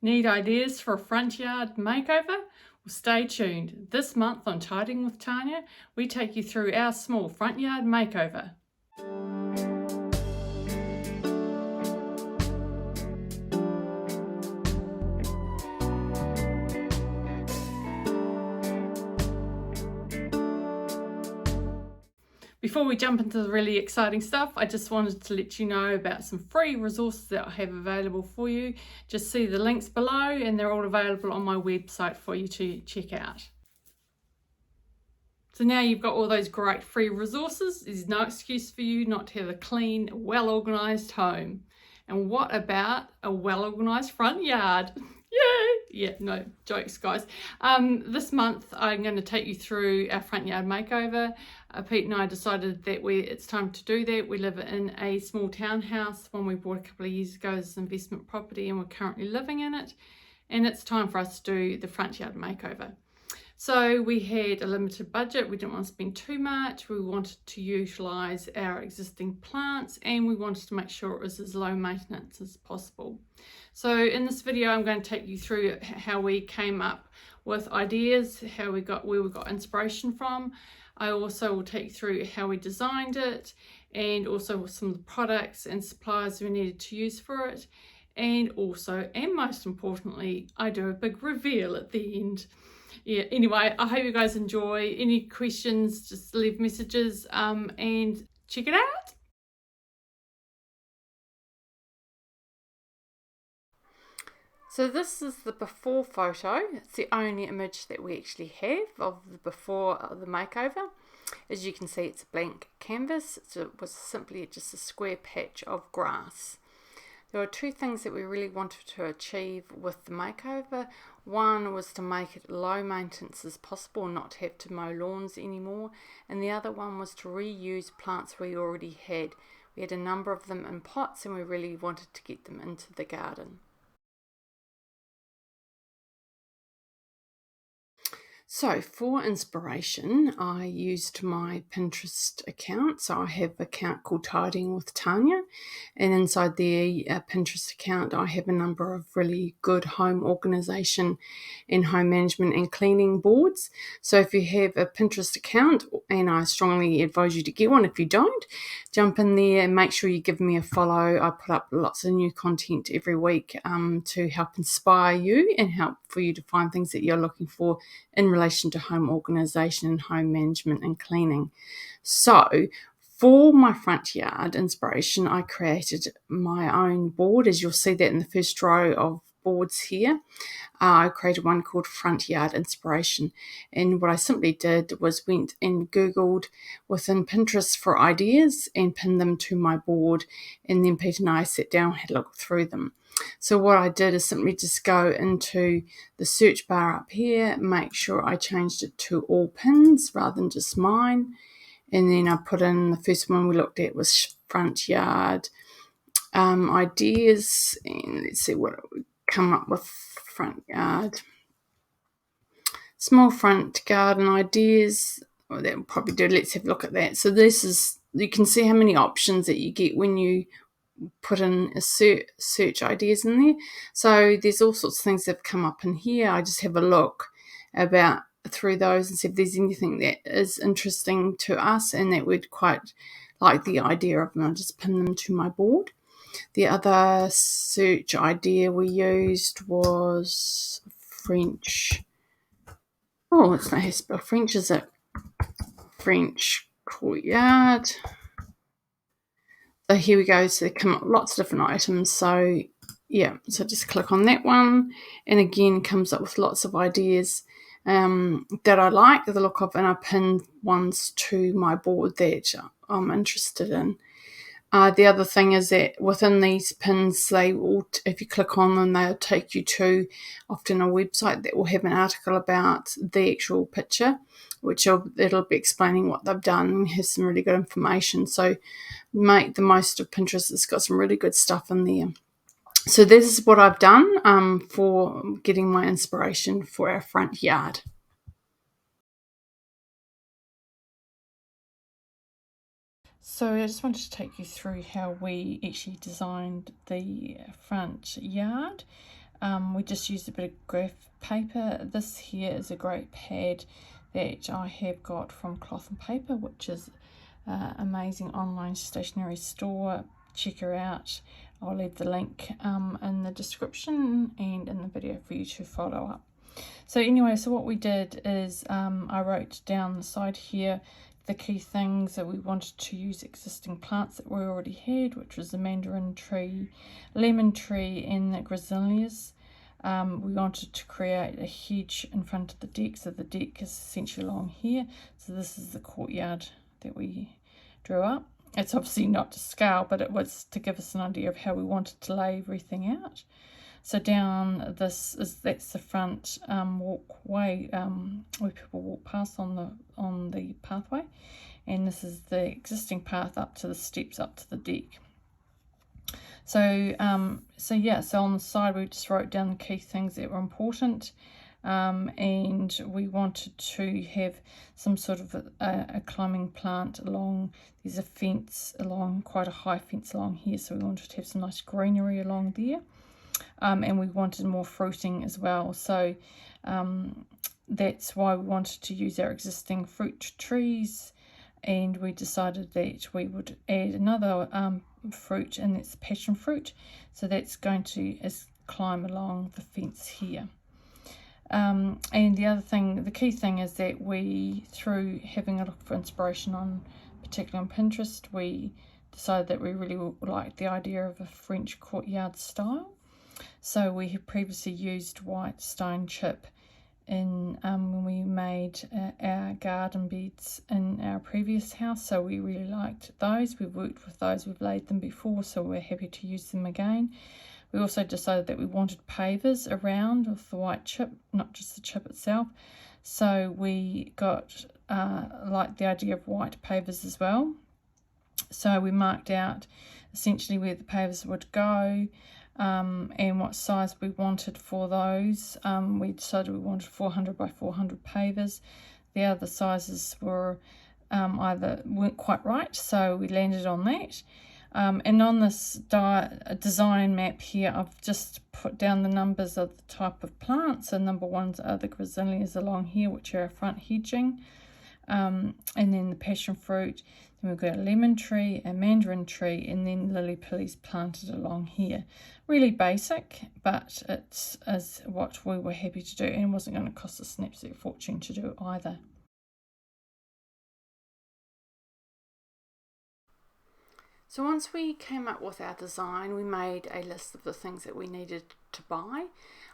Need ideas for a front yard makeover? Well, stay tuned. This month on Tidying with Tania, we take you through our small front yard makeover. Before we jump into the really exciting stuff, I just wanted to let you know about some free resources that I have available for you. Just see the links below and they're all available on my website for you to check out. So now you've got all those great free resources, there's no excuse for you not to have a clean, well-organised home. And what about a well-organised front yard? Yay! Yeah, no, jokes, guys. This month I'm going to take you through our front yard makeover. Pete and I decided that it's time to do that. We live in a small townhouse, one we bought a couple of years ago as an investment property, and we're currently living in it. And it's time for us to do the front yard makeover. So we had a limited budget, we didn't want to spend too much, we wanted to utilise our existing plants, and we wanted to make sure it was as low maintenance as possible. So in this video I'm going to take you through how we came up with ideas, where we got inspiration from. I also will take you through how we designed it, and also some of the products and supplies we needed to use for it. And also, and most importantly, I do a big reveal at the end. Yeah, anyway, I hope you guys enjoy. Any questions, just leave messages and check it out. So this is the before photo. It's the only image that we actually have of the before the makeover. As you can see, it's a blank canvas. So it was simply just a square patch of grass. There were two things that we really wanted to achieve with the makeover. One was to make it low maintenance as possible, not to have to mow lawns anymore. And the other one was to reuse plants we already had. We had a number of them in pots and we really wanted to get them into the garden. So for inspiration, I used my Pinterest account. So I have an account called Tidying with Tania, and inside the Pinterest account, I have a number of really good home organisation and home management and cleaning boards. So if you have a Pinterest account, and I strongly advise you to get one, if you don't, jump in there and make sure you give me a follow. I put up lots of new content every week to help inspire you and help for you to find things that you're looking for in relation to home organisation and home management and cleaning. So for my front yard inspiration, I created my own board, as you'll see that in the first row of boards here. I created one called Front Yard Inspiration, and what I simply did was went and Googled within Pinterest for ideas and pinned them to my board, and then Pete and I sat down and had a look through them. So what I did is simply just go into the search bar up here, make sure I changed it to all pins rather than just mine, and then I put in the first one we looked at was front yard ideas, and let's see what it would come up with. Front yard, small front garden ideas. Well, that will probably do. Let's have a look at that. So this is, you can see how many options that you get when you put in a search ideas in there. So there's all sorts of things that have come up in here. I just have a look about through those and see if there's anything that is interesting to us and that we'd quite like the idea of, and I'll just pin them to my board. The other search idea we used was French. Oh, it's not how to spell French, is it? French courtyard. So here we go. So they come up lots of different items. So yeah, so just click on that one, and again comes up with lots of ideas that I like the look of, and I pin ones to my board that I'm interested in. The other thing is that within these pins, they will, if you click on them, they'll take you to often a website that will have an article about the actual picture, which it'll be explaining what they've done and has some really good information. So make the most of Pinterest. It's got some really good stuff in there. So this is what I've done for getting my inspiration for our front yard. So I just wanted to take you through how we actually designed the front yard. We just used a bit of graph paper. This here is a great pad that I have got from Cloth and Paper, which is amazing online stationery store. Check her out. I'll leave the link in the description and in the video for you to follow up. So anyway, so what we did is I wrote down the side here the key things that we wanted to use existing plants that we already had, which was the mandarin tree, lemon tree, and the gracillas. We wanted to create a hedge in front of the deck, so the deck is essentially along here. So this is the courtyard that we drew up. It's obviously not to scale, but it was to give us an idea of how we wanted to lay everything out. So down that's the front walkway where people walk past on the pathway, and this is the existing path up to the steps up to the deck. So so on the side we just wrote down the key things that were important, and we wanted to have some sort of a climbing plant along. There's a fence along, quite a high fence along here, so we wanted to have some nice greenery along there. And we wanted more fruiting as well, so that's why we wanted to use our existing fruit trees, and we decided that we would add another fruit, and that's passion fruit, so that's going to climb along the fence here. And the key thing is that we, through having a look for inspiration on, particularly on Pinterest, we decided that we really liked the idea of a French courtyard style. So we have previously used white stone chip in when we made our garden beds in our previous house, so we really liked those. We've worked with those, we've laid them before, so we're happy to use them again. We also decided that we wanted pavers around with the white chip, not just the chip itself, so we got like the idea of white pavers as well. So we marked out essentially where the pavers would go, and what size we wanted for those. We decided we wanted 400 by 400 pavers. The other sizes were weren't quite right, so we landed on that. And on this design map here, I've just put down the numbers of the type of plants. So number ones are the gracillas along here, which are our front hedging, and then the passion fruit. Then we've got a lemon tree, a mandarin tree, and then lily pillies planted along here. Really basic, but it is what we were happy to do, and it wasn't going to cost us an absolute fortune to do either. So once we came up with our design, we made a list of the things that we needed to buy.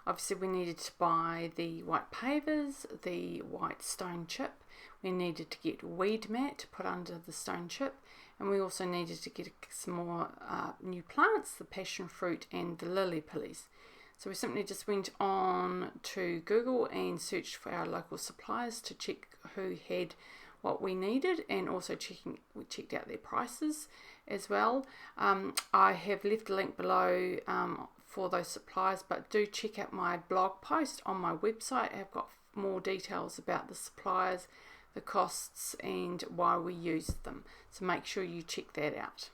Obviously we needed to buy the white pavers, the white stone chip, we needed to get weed mat to put under the stone chip, and we also needed to get some more new plants, the passion fruit and the lily pillies. So we simply just went on to Google and searched for our local suppliers to check who had what we needed, and also we checked out their prices as well. I have left a link below for those suppliers, but do check out my blog post on my website. I've got more details about the suppliers, the costs, and why we used them, so make sure you check that out.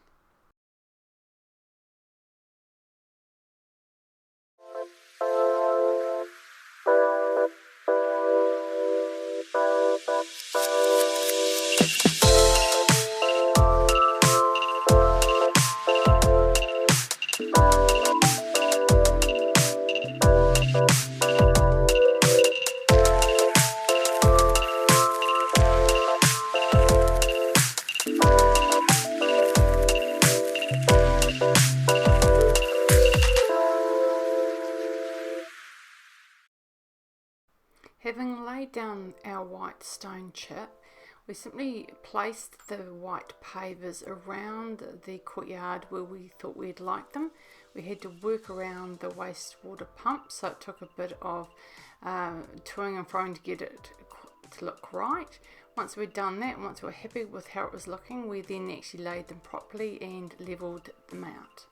Having laid down our white stone chip, we simply placed the white pavers around the courtyard where we thought we'd like them. We had to work around the wastewater pump, so it took a bit of toing and froing to get it to look right. Once we'd done that, once we were happy with how it was looking, we then actually laid them properly and levelled them out.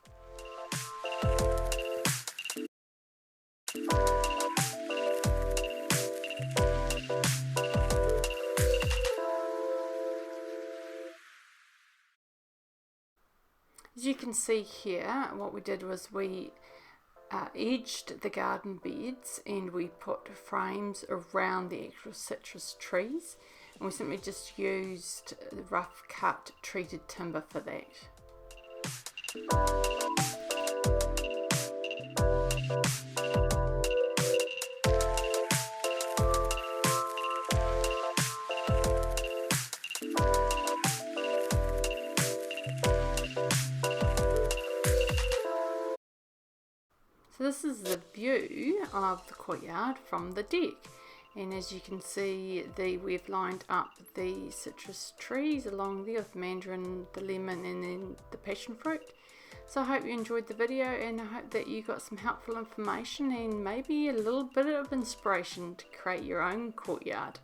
As you can see here, what we did was we edged the garden beds, and we put frames around the actual citrus trees, and we simply just used the rough cut treated timber for that. So this is the view of the courtyard from the deck, and as you can see, we've lined up the citrus trees along there with the mandarin, the lemon, and then the passion fruit. So I hope you enjoyed the video, and I hope that you got some helpful information and maybe a little bit of inspiration to create your own courtyard.